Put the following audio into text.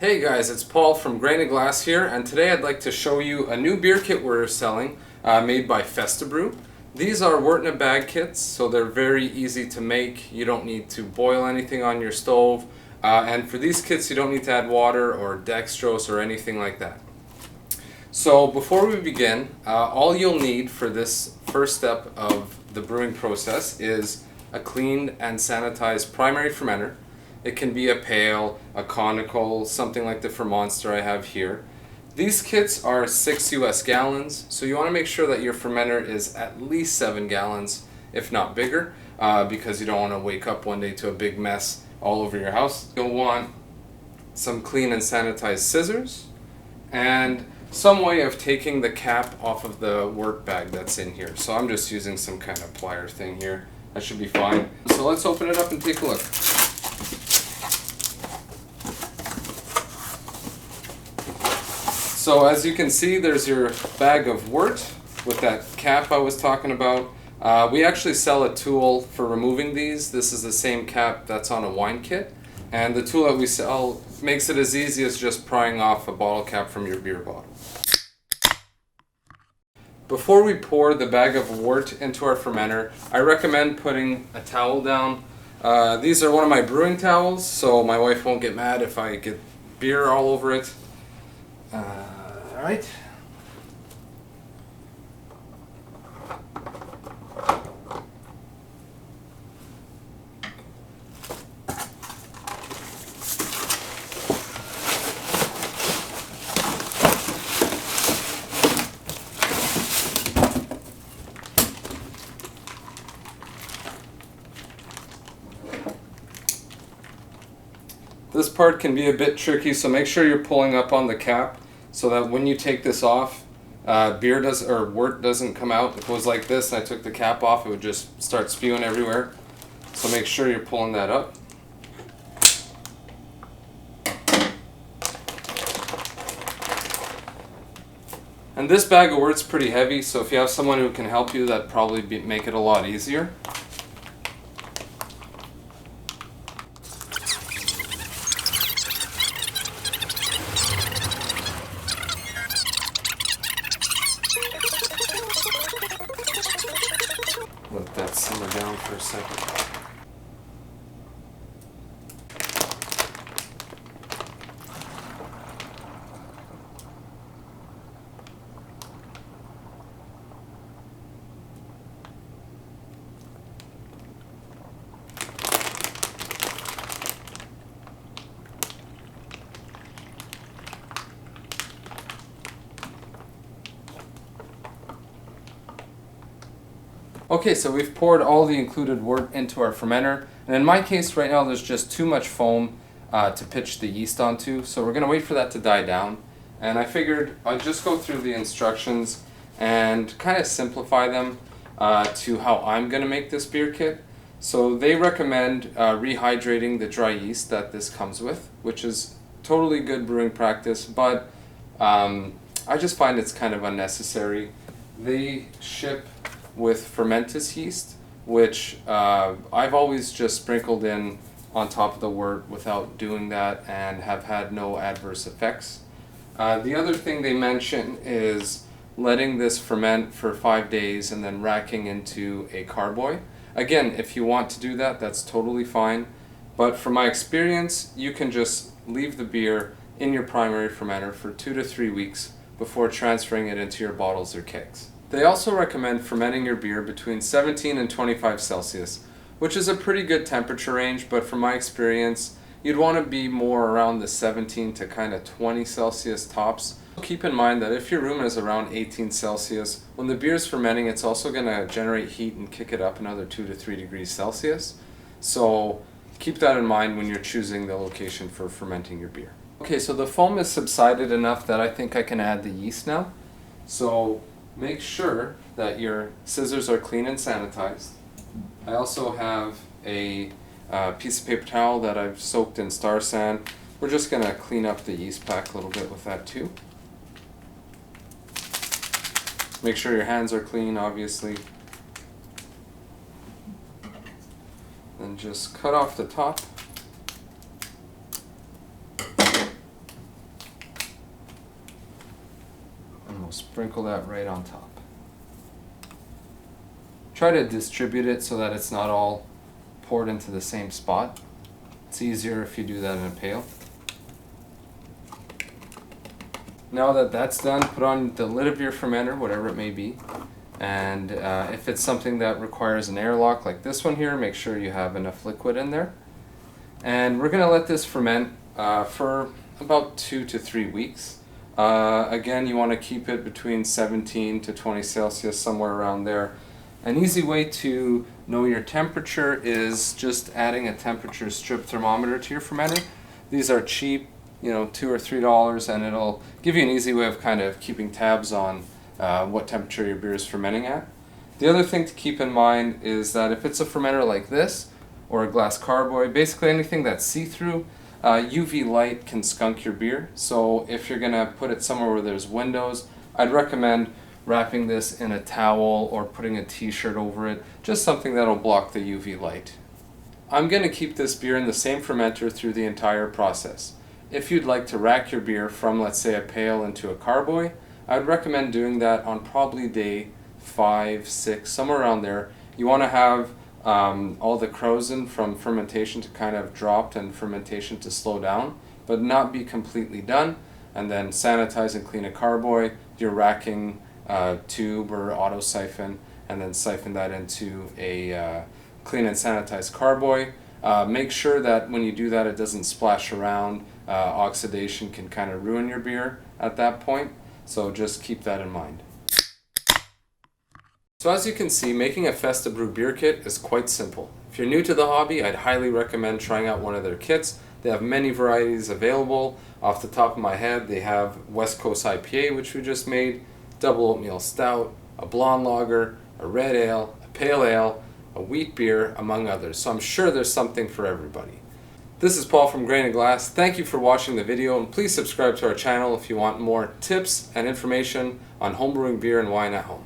Hey guys, it's Paul from Grain of Glass here, and today I'd like to show you a new beer kit we're selling made by Festa Brew. These are wort in a bag kits, so they're very easy to make. You don't need to boil anything on your stove, and for these kits you don't need to add water or dextrose or anything like that. So before we begin, all you'll need for this first step of the brewing process is a cleaned and sanitized primary fermenter. It can be a pail, a conical, something like the Fermonster I have here. These kits are 6 US gallons, so you want to make sure that your fermenter is at least 7 gallons, if not bigger, because you don't want to wake up one day to a big mess all over your house. You'll want some clean and sanitized scissors, and some way of taking the cap off of the wort bag that's in here. So I'm just using some kind of plier thing here. That should be fine. So let's open it up and take a look. So as you can see, there's your bag of wort with that cap I was talking about. We actually sell a tool for removing these. This is the same cap that's on a wine kit. And the tool that we sell makes it as easy as just prying off a bottle cap from your beer bottle. Before we pour the bag of wort into our fermenter, I recommend putting a towel down. These are one of my brewing towels, so my wife won't get mad if I get beer all over it. Alright. This part can be a bit tricky, so make sure you're pulling up on the cap so that when you take this off, wort doesn't come out. If it was like this and I took the cap off, it would just start spewing everywhere. So make sure you're pulling that up. And this bag of wort's pretty heavy, so if you have someone who can help you, that'd probably make it a lot easier. Let that simmer down for a second. Okay, so we've poured all the included wort into our fermenter, and in my case right now there's just too much foam to pitch the yeast onto, so we're going to wait for that to die down. And I figured I'd just go through the instructions and kind of simplify them to how I'm going to make this beer kit. So they recommend rehydrating the dry yeast that this comes with, which is totally good brewing practice, but I just find it's kind of unnecessary. They ship with fermentus yeast, which I've always just sprinkled in on top of the wort without doing that and have had no adverse effects. The other thing they mention is letting this ferment for 5 days and then racking into a carboy. Again, if you want to do that, that's totally fine, but from my experience, you can just leave the beer in your primary fermenter for 2 to 3 weeks before transferring it into your bottles or kegs. They also recommend fermenting your beer between 17 and 25 Celsius, which is a pretty good temperature range, but from my experience, you'd want to be more around the 17 to kind of 20 Celsius tops. Keep in mind that if your room is around 18 Celsius, when the beer is fermenting, it's also going to generate heat and kick it up another 2 to 3 degrees Celsius. So keep that in mind when you're choosing the location for fermenting your beer. Okay, so the foam is subsided enough that I think I can add the yeast now. So make sure that your scissors are clean and sanitized. I also have a piece of paper towel that I've soaked in Star San. We're just going to clean up the yeast pack a little bit with that too. Make sure your hands are clean, obviously. Then just cut off the top. we'll sprinkle that right on top. Try to distribute it so that it's not all poured into the same spot. It's easier if you do that in a pail. Now that that's done, put on the lid of your fermenter, whatever it may be. And if it's something that requires an airlock like this one here, make sure you have enough liquid in there. And we're going to let this ferment for about 2 to 3 weeks. Again, you want to keep it between 17 to 20 Celsius, somewhere around there. An easy way to know your temperature is just adding a temperature strip thermometer to your fermenter. These are cheap, you know, $2 or $3, and it'll give you an easy way of kind of keeping tabs on what temperature your beer is fermenting at. The other thing to keep in mind is that if it's a fermenter like this, or a glass carboy, basically anything that's see-through, UV light can skunk your beer. So if you're gonna put it somewhere where there's windows, I'd recommend wrapping this in a towel or putting a t-shirt over it, just something that'll block the UV light. I'm gonna keep this beer in the same fermenter through the entire process. If you'd like to rack your beer from, let's say, a pail into a carboy, I would recommend doing that on probably day 5, 6, somewhere around there. You want to have all the crozin from fermentation to kind of dropped and fermentation to slow down, but not be completely done. And then sanitize and clean a carboy, your racking tube or auto siphon, and then siphon that into a clean and sanitized carboy. Make sure that when you do that, it doesn't splash around. Oxidation can kind of ruin your beer at that point, so just keep that in mind. So as you can see, making a Festa Brew beer kit is quite simple. If you're new to the hobby, I'd highly recommend trying out one of their kits. They have many varieties available. Off the top of my head, they have West Coast IPA, which we just made, double oatmeal stout, a blonde lager, a red ale, a pale ale, a wheat beer, among others. So I'm sure there's something for everybody. This is Paul from Grain of Glass. Thank you for watching the video, and please subscribe to our channel if you want more tips and information on homebrewing beer and wine at home.